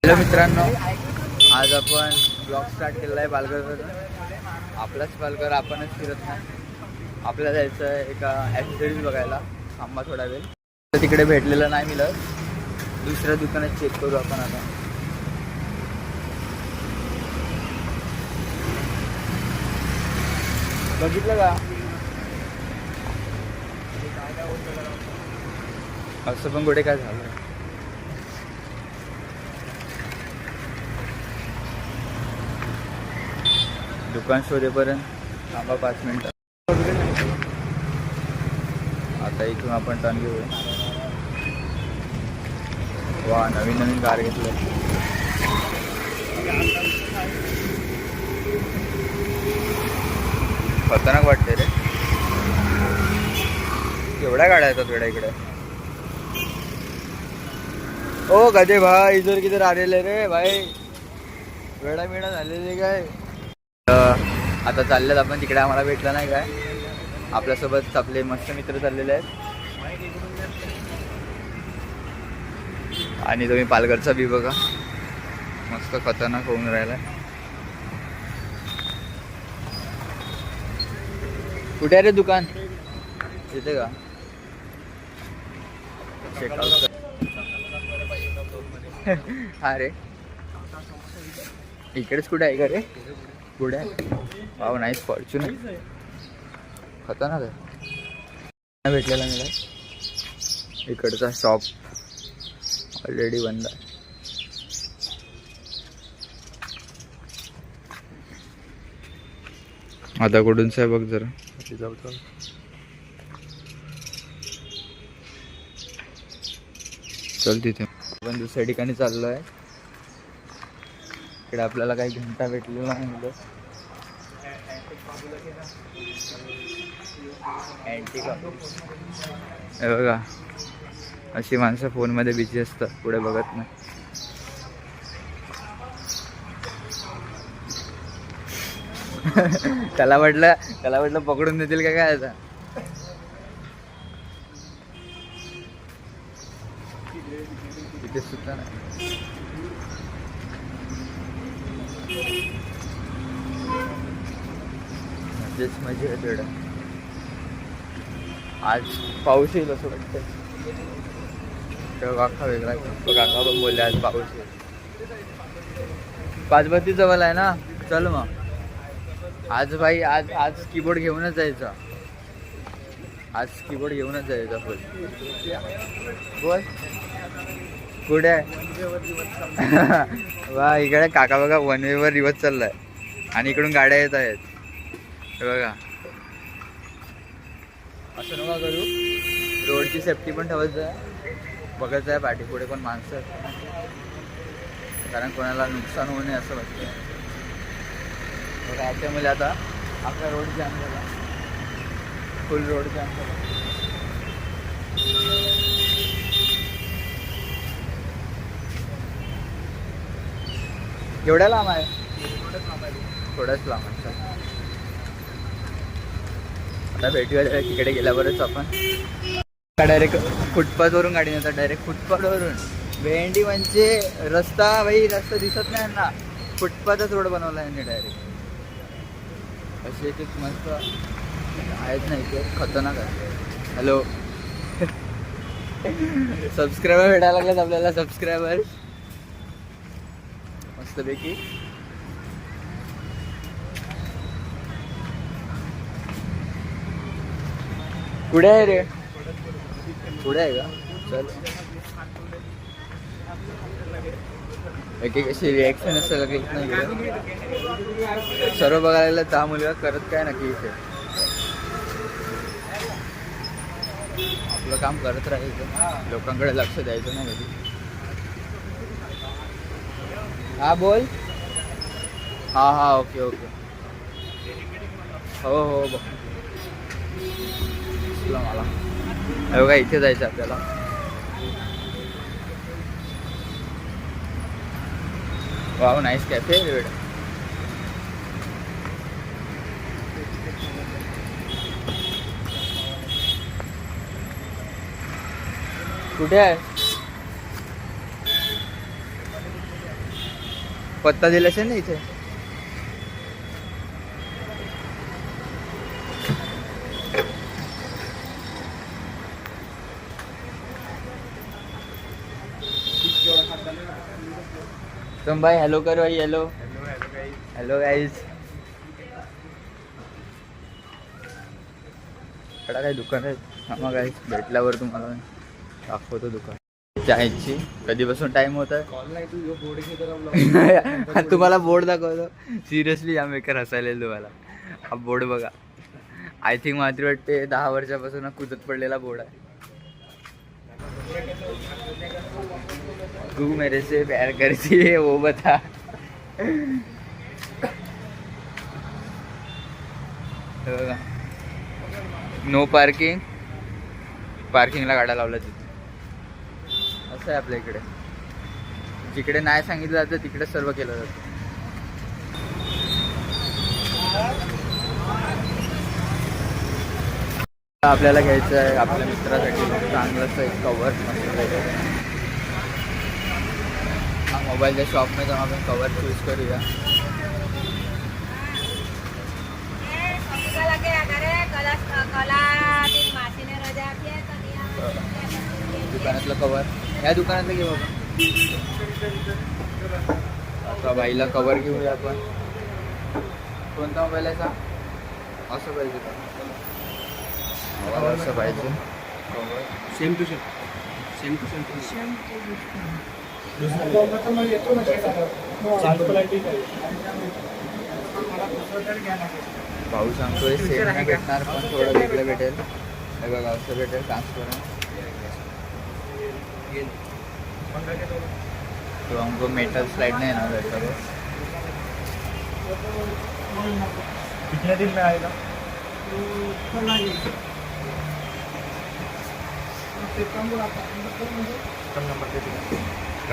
Hello मित्रांनो, आज आपण ब्लॉग स्टार्ट केलेला आहे पालघरवरून. आपलाच पालघर आपणच फिरत नाही. आपल्याला जायचं आहे एका ॲक्सेसरीज बघायला. थांबा थोडा वेळ. तिकडे भेटलेलं नाही मिळत. दुसऱ्या दुकानात चेक करू आपण आता. बघितलं का? असं पण कुठे काय झालं? दुकान शोधेपर्यंत थांबा 5 मिनिटं. आता इथून आपण टर्न घेऊया. वा, नवीन नवीन कार घेतलं. खतरनाक वाटते रे. एवढ्या गाड्या येतात वेळा इकडे. ओ गधे भाई, इधर किधर आ रहे रे भाई? वेळा मिळा झालेली काय? आता चाललेत आपण तिकडे. आम्हाला भेटलं नाही काय. आपल्यासोबत आपले मस्त मित्र चाललेले आहेत. आणि तुम्ही पालघरचा बी बघा, मस्त खतरनाक होऊन राहिला. कुठे आहे रे दुकान? येते का? हा रे, इकडेच कुठे आहे का रे? पुढे आहे. Wow, nice. फॉर्च्युनर खतरनाक आहे. भेटलेला मला इकडचा शॉप ऑलरेडी बंद आहे. आता कुठूनच आहे बघ जरा. चल तिथे आपण दुसऱ्या ठिकाणी चाललो आहे. इकडे आपल्याला काही घंटा भेटलेला नाही मुलं. हे बघा, अशी माणसं फोनमध्ये बिझी असतात, पुढे बघत नाही. त्याला म्हटलं पकडून देतील का काय आता? तिथे सुद्धा नाही. मजा आहे थोडं. आज पाऊस येईल असं वाटतं. काका वेगळा, काका पण बोलले आज पाऊस येईल. 5:32 जवळ आहे ना. चल मग आज भाई, आज कीबोर्ड घेऊनच जायचा. आज कीबोर्ड घेऊनच जायचा. फुल बोल कुठे आहे? वा, इकडे काका बघा 1 वे वर रिवर्स चाललाय आणि इकडून गाड्या येत आहेत. हे बघा, असं नका करू. रोडची सेफ्टी पण ठेवायचं आहे, बघायचं आहे पाठीपुढे पण माणसं, कारण कोणाला नुकसान होऊ नये असं वाटतं. बघा, त्यामुळे आता आपला रोड जाम झाला. फुल रोड जाम झाला. एवढ्या लांब आहे? थोडंच लांब आहे. आता भेटूया तिकडे गेल्यावरच आपण. डायरेक्ट फुटपाथवरून गाडी नेतात. डायरेक्ट फुटपाथवरून. भेंडी म्हणजे रस्ता भाई, रस्ता दिसत नाही ना. फुटपाथच रोड बनवला आहे डायरेक्ट. असे एक मस्त आहेत नाही ते, खतरनाक आहे. हॅलो, सबस्क्रायबर भेटायला लागलेत आपल्याला. सबस्क्रायबर मस्तपैकी. कुठे आहे रे? पुढे आहे का? चल. एक अशी रिॲक्शन असेल काही नाही. सर्व बघायला लागलं. हा मुलगा करत काय नक्की इथे? आपलं काम करत राहायचं, लोकांकडे लक्ष द्यायचं नाही कधी. हा बोल. हा ओके. हो बघ. मला हे बघा, इथे जायचं आपल्याला. Wow, nice cafe. कुठे आहे? पत्ता दिला असेल ना इथे. तुम भाई हेलो करो भाई. Hello hello guys. इकडं काही दुकान आहे. हा गाईज भेटल्यावर तुम्हाला दाखवतो दुकान. चायची कधीपासून टाइम होत आहे. तुम्हाला बोर्ड दाखवतो. सिरियसली या मेकर हसायला तुम्हाला. हा बोर्ड बघा. आय थिंक मात्र वाटते 10 वर्षापासून कुदत पडलेला बोर्ड आहे. तू मेरे से प्यार करती है वो बता. No parking. पार्किंगला गाड्या लावल्या तिथे. असं आहे आपल्या इकडे. जिकडे नाही सांगितलं जातं तिकडे सर्व केलं जातं. आपल्याला घ्यायचं आहे आपल्या मित्रासाठी चांगलंच एक कवर. मस्त हा मोबाईलच्या शॉपमध्ये जाऊन आपण कवर चूज करूया. दुकानातलं कवर या दुकानातलं घेऊ आपण. आता बाईला कवर घेऊया आपण. कोणता मोबाईल आहे सांग. असं पाहिजे का. असं पाहिजे. Same to same. Same to same. भाऊ सांगतोय सेम नाही भेटणार पण थोडं वेगळं भेटेल. हे बघा असं भेटेल ट्रान्सपरंट. तो हमको मेटल स्लाइड नहीं ना रहता है. कितने दिन में आएगा.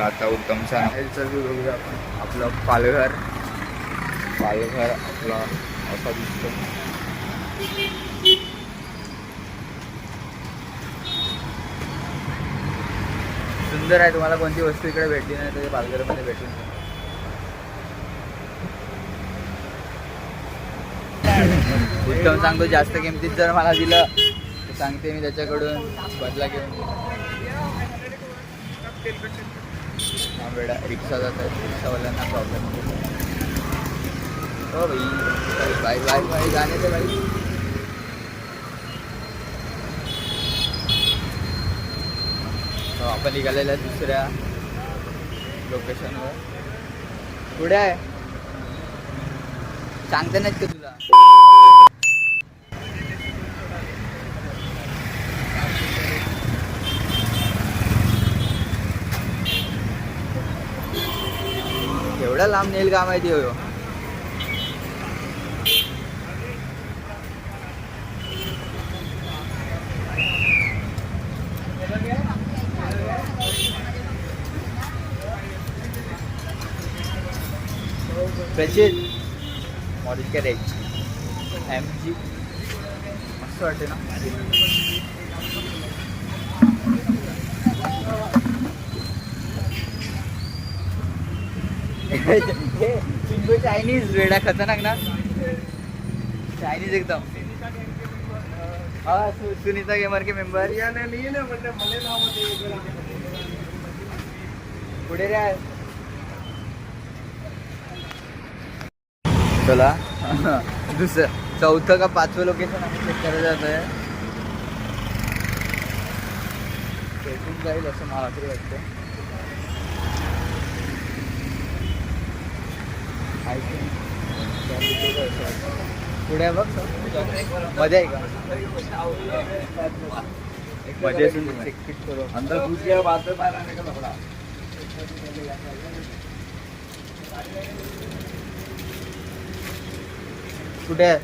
आता उत्तम सांगायचं बघूया आपण. आपलं पालघर आपला असा दिसतो. सुंदर आहे. तुम्हाला कोणती वस्तू इकडे भेटली नाही तर पालघरमध्ये भेटून. उत्तम सांगतो जास्त किमतीत जर मला दिलं तर सांगते मी त्याच्याकडून बदला घेऊन. हा बेडा रिक्षा जात आहे. रिक्षावाल्यांना प्रॉब्लेम होतो. हो भाई बाई बाई जाणे ते बाई. आपण निघालेल्या दुसऱ्या लोकेशनवर. पुढे आहे सांगते नाहीत का तुला. एवढा लांब नेल का माहिती हो. प्रचित मॉडिफाइड रेंज MG मस्त वाटते ना. चायनीज वेडा खतरनाक ना. चायनीज एकदम. हा सुनीता गेमर के मेंबर. पुढे रे. चला दुसरं 4थं का 5वं लोकेशन आम्ही चेक करायला जात आहे. भेटून जाईल असं मला तरी वाटतं. आय थिंक पुढे बघ मध्ये आहे का. मध्ये चेक करू. अंदर घुस गया बाद में बाहर आने का लफड़ा. कुठे आहे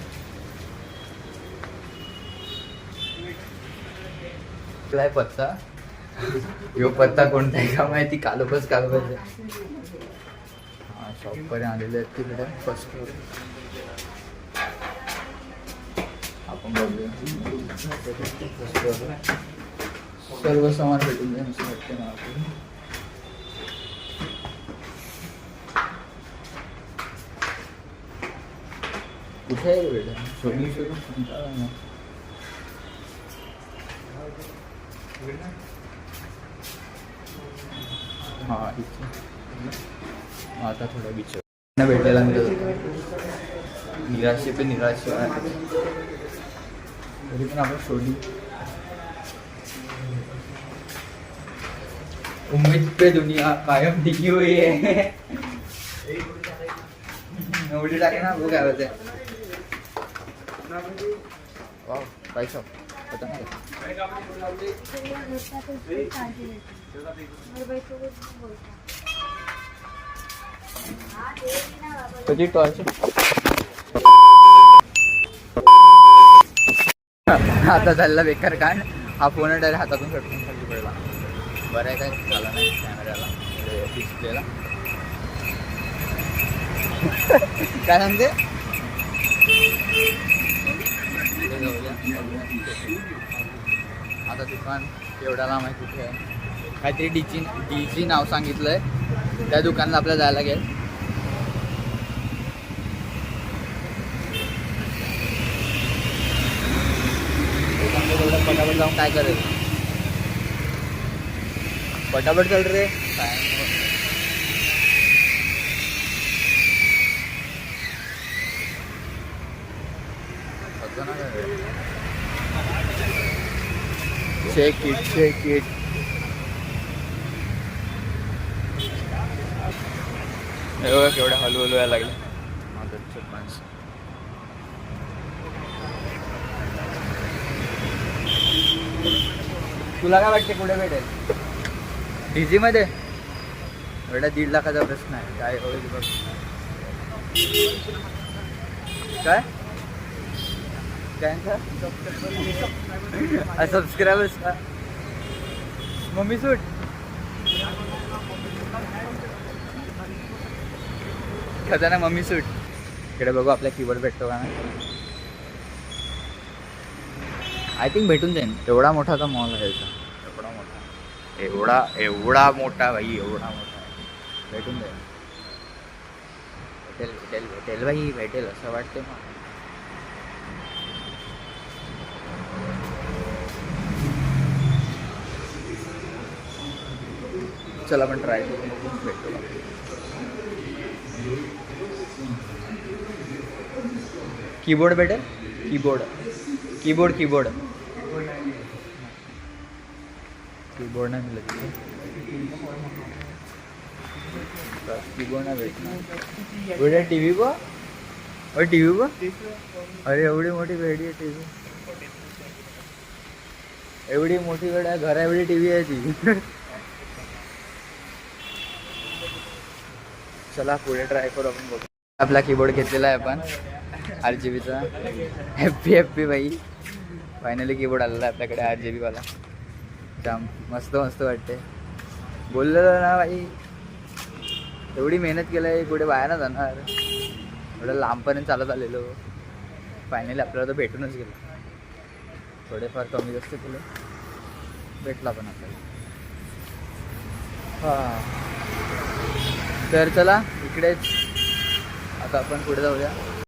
पत्ता. यो पत्ता कोणता आहे का माहिती. कालोपच कालोपच. हा शॉपपर्यंत आलेले आहेत तिकडे फर्स्ट फ्लोर. आपण बघूया सर्व सामान भेटून जाईल असं वाटतं मला. कुठे आहे बेटा शोधून शोधून कंटाळा आला. हा इथे आता थोडा विचार भेटलेला निराशे पे निराशे तरी पण आपण शोधू. उम्मीद पे दुनिया कायम टिकी हुई है. उडी टाके ना वो काय होते. वाव पैसा पता नाही कधी टॉर्च आता चालला बेकार कांड. हा फोन डायरेक्ट हातातून सटकून खाली पडला. बरं आहे काय झालं नाही कॅमेऱ्याला डिस्प्लेला. काय सांगते आता दुकान एवढा लांब आहे कुठे आहे काहीतरी डीजी नाव सांगितलंय त्या दुकानाला आपल्याला जायला लागेल. पटापट जाऊन काय करेल पटापट चल रे काय शेक इट केवढ्या हलू यायला लागले माणसं. तुला काय वाटते कुठे भेटेल डीजी मध्ये एवढा 1.5 लाखाचा प्रश्न आहे. काय होईल बघ. काय सबस्क्रायबर्स का मम्मी सूट खजाना मम्मी सूट. इकडे बघू आपल्या कीबोर्ड भेटतो का ना. आय थिंक भेटून जाईल. एवढा मोठाचा मॉल आहे एवढा मोठा एवढा मोठा भाई एवढा मोठा भेटून जाईल. भेटेल भाई भेटेल असं वाटते मग. चला आपण ट्राय करू भेटतो. कीबोर्ड भेटेल कीबोर्ड नाही मिळत कीबोर्ड नाही भेटणार. भेटेल टी व्ही बघ टी व्ही बघ. अरे एवढी मोठी भेटी आहे टी व्ही. एवढी मोठी वेळ आहे घरा एवढी टी व्ही आहे ती. चला पुढे ट्राय करू आपण बघू. आपला कीबोर्ड घेतलेला आहे आपण RGBचा. हॅप्पी भाई फायनली कीबोर्ड आलेला आहे आपल्याकडे RGB वाला. जाम मस्त वाटते. बोललेलं ना भाई एवढी मेहनत केलं कुठे बाहेर ना जाणार. एवढं लांबपर्यंत चालत आलेलो फायनली आपल्याला तर भेटूनच गेलं. थोडेफार कमी जास्त केलं भेटला पण आपल्याला. हां तर चला इकडेच आता आपण पुढे जाऊया.